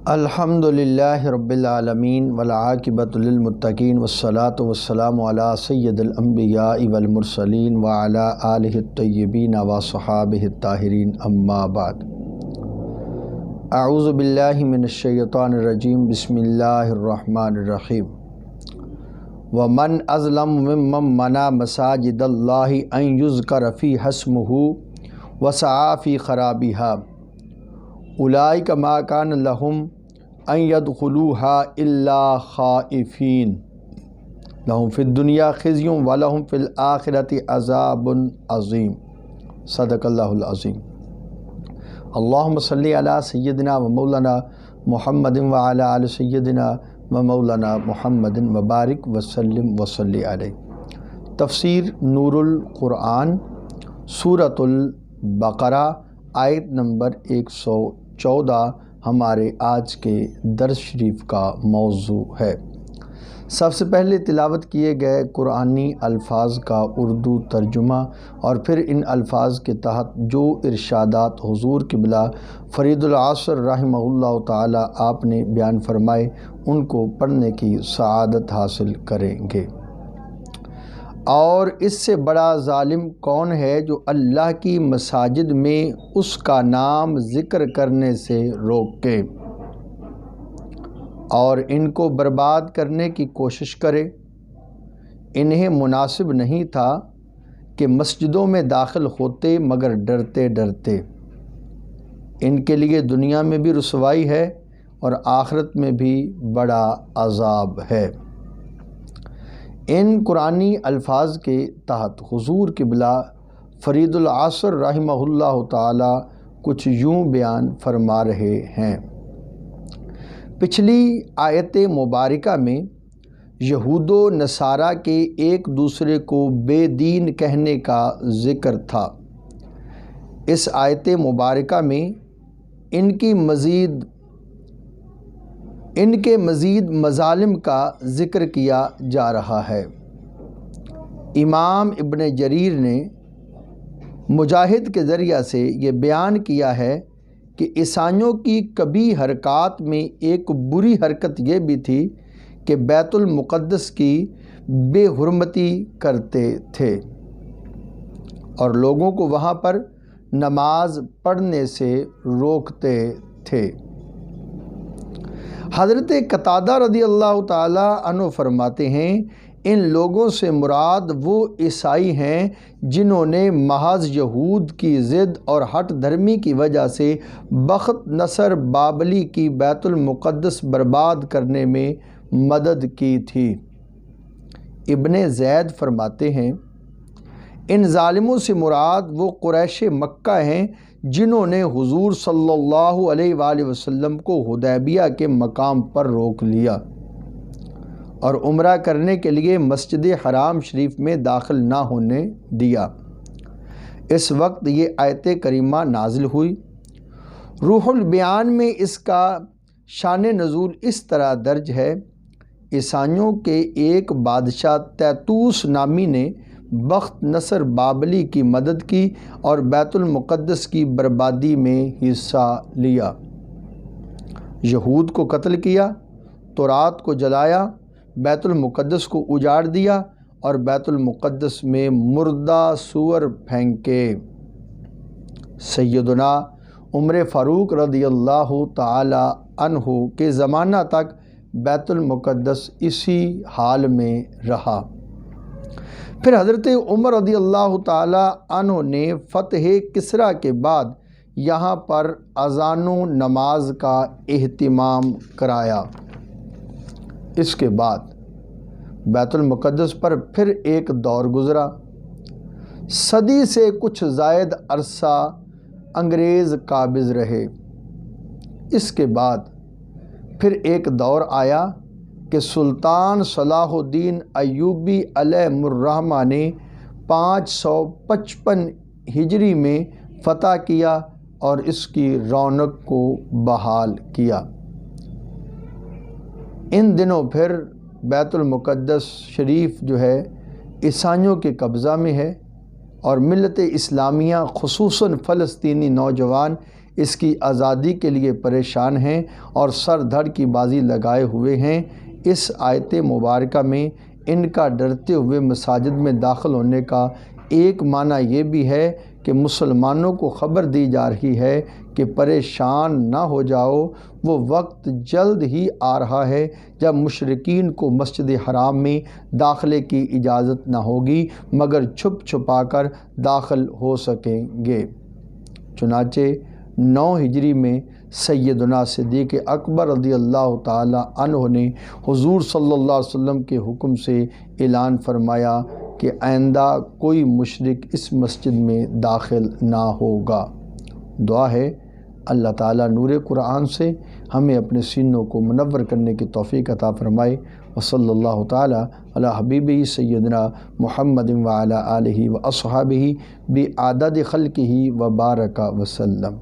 الحمدللہ رب العالمین والعاقبۃ للمتقین والصلاۃ والسلام علی سید الانبیاء والمرسلین وعلی آلہ الطیبین وصحابہ الطاہرین اما بعد۔ اعوذ باللہ من الشیطان الرجیم، بسم اللہ الرحمن الرحیم۔ ومن اظلم ممن منع مساجد اللہ ان یذکر فیہا اسمہ وسعی فی خرابها اولئک ما کان لہم ان يدخلوها الا خائفین لہم فی الدنیا خزی ولہم فی الآخرۃ عذاب عظیم۔ صدق اللہ العظیم۔ اللہم صلی علی سیدنا و مولانا محمد وعلی آل سیدنا و مولانا محمد وبارک وسلم وصلی علیہ۔ تفسیر نور القرآن، سورۃ البقرہ، آیت نمبر 114 ہمارے آج کے درس شریف کا موضوع ہے۔ سب سے پہلے تلاوت کیے گئے قرآنی الفاظ کا اردو ترجمہ اور پھر ان الفاظ کے تحت جو ارشادات حضور قبلہ فرید العصر رحمہ اللہ تعالی آپ نے بیان فرمائے ان کو پڑھنے کی سعادت حاصل کریں گے۔ اور اس سے بڑا ظالم کون ہے جو اللہ کی مساجد میں اس کا نام ذکر کرنے سے روکے اور ان کو برباد کرنے کی کوشش کرے۔ انہیں مناسب نہیں تھا کہ مسجدوں میں داخل ہوتے مگر ڈرتے ڈرتے۔ ان کے لیے دنیا میں بھی رسوائی ہے اور آخرت میں بھی بڑا عذاب ہے۔ ان قرآنی الفاظ کے تحت حضور قبلہ فرید العصر رحمہ اللہ تعالی کچھ یوں بیان فرما رہے ہیں۔ پچھلی آیت مبارکہ میں یہود و نصارہ کے ایک دوسرے کو بے دین کہنے کا ذکر تھا۔ اس آیت مبارکہ میں ان کے مزید مظالم کا ذکر کیا جا رہا ہے۔ امام ابن جریر نے مجاہد کے ذریعہ سے یہ بیان کیا ہے کہ عیسائیوں کی کبھی حرکات میں ایک بری حرکت یہ بھی تھی کہ بیت المقدس کی بے حرمتی کرتے تھے اور لوگوں کو وہاں پر نماز پڑھنے سے روکتے تھے۔ حضرت قتادہ رضی اللہ تعالی عنہ فرماتے ہیں، ان لوگوں سے مراد وہ عیسائی ہیں جنہوں نے محض یہود کی ضد اور ہٹ دھرمی کی وجہ سے بخت نصر بابلی کی بیت المقدس برباد کرنے میں مدد کی تھی۔ ابن زید فرماتے ہیں، ان ظالموں سے مراد وہ قریش مکہ ہیں جنہوں نے حضور صلی اللہ علیہ وآلہ وسلم کو حدیبیہ کے مقام پر روک لیا اور عمرہ کرنے کے لیے مسجد حرام شریف میں داخل نہ ہونے دیا۔ اس وقت یہ آیت کریمہ نازل ہوئی۔ روح البیان میں اس کا شان نزول اس طرح درج ہے، عیسائیوں کے ایک بادشاہ تیتوس نامی نے بخت نصر بابلی کی مدد کی اور بیت المقدس کی بربادی میں حصہ لیا، یہود کو قتل کیا، تورات کو جلایا، بیت المقدس کو اجاڑ دیا اور بیت المقدس میں مردہ سور پھینکے۔ سیدنا عمر فاروق رضی اللہ تعالی عنہ کے زمانہ تک بیت المقدس اسی حال میں رہا۔ پھر حضرت عمر رضی اللہ تعالی عنہ نے فتح کسریٰ کے بعد یہاں پر اذان و نماز کا اہتمام کرایا۔ اس کے بعد بیت المقدس پر پھر ایک دور گزرا۔ صدی سے کچھ زائد عرصہ انگریز قابض رہے۔ اس کے بعد پھر ایک دور آیا کہ سلطان صلاح الدین ایوبی علیہ الرحمہ نے 555 ہجری میں فتح کیا اور اس کی رونق کو بحال کیا۔ ان دنوں پھر بیت المقدس شریف جو ہے عیسائیوں کے قبضہ میں ہے اور ملت اسلامیہ خصوصاً فلسطینی نوجوان اس کی آزادی کے لیے پریشان ہیں اور سر دھڑ کی بازی لگائے ہوئے ہیں۔ اس آیت مبارکہ میں ان کا ڈرتے ہوئے مساجد میں داخل ہونے کا ایک معنی یہ بھی ہے کہ مسلمانوں کو خبر دی جا رہی ہے کہ پریشان نہ ہو جاؤ، وہ وقت جلد ہی آ رہا ہے جب مشرکین کو مسجد حرام میں داخلے کی اجازت نہ ہوگی مگر چھپ چھپا کر داخل ہو سکیں گے۔ چنانچہ 9 ہجری میں سیدنا صدیق اکبر رضی اللہ تعالی عنہ نے حضور صلی اللہ علیہ وسلم کے حکم سے اعلان فرمایا کہ آئندہ کوئی مشرک اس مسجد میں داخل نہ ہوگا۔ دعا ہے اللہ تعالیٰ نور قرآن سے ہمیں اپنے سینوں کو منور کرنے کی توفیق عطا فرمائے۔ وصلی اللہ تعالیٰ علی حبیبہ سیدنا محمد وعلی آلہ واصحابہ بعدد خلقہ وبارک وسلم۔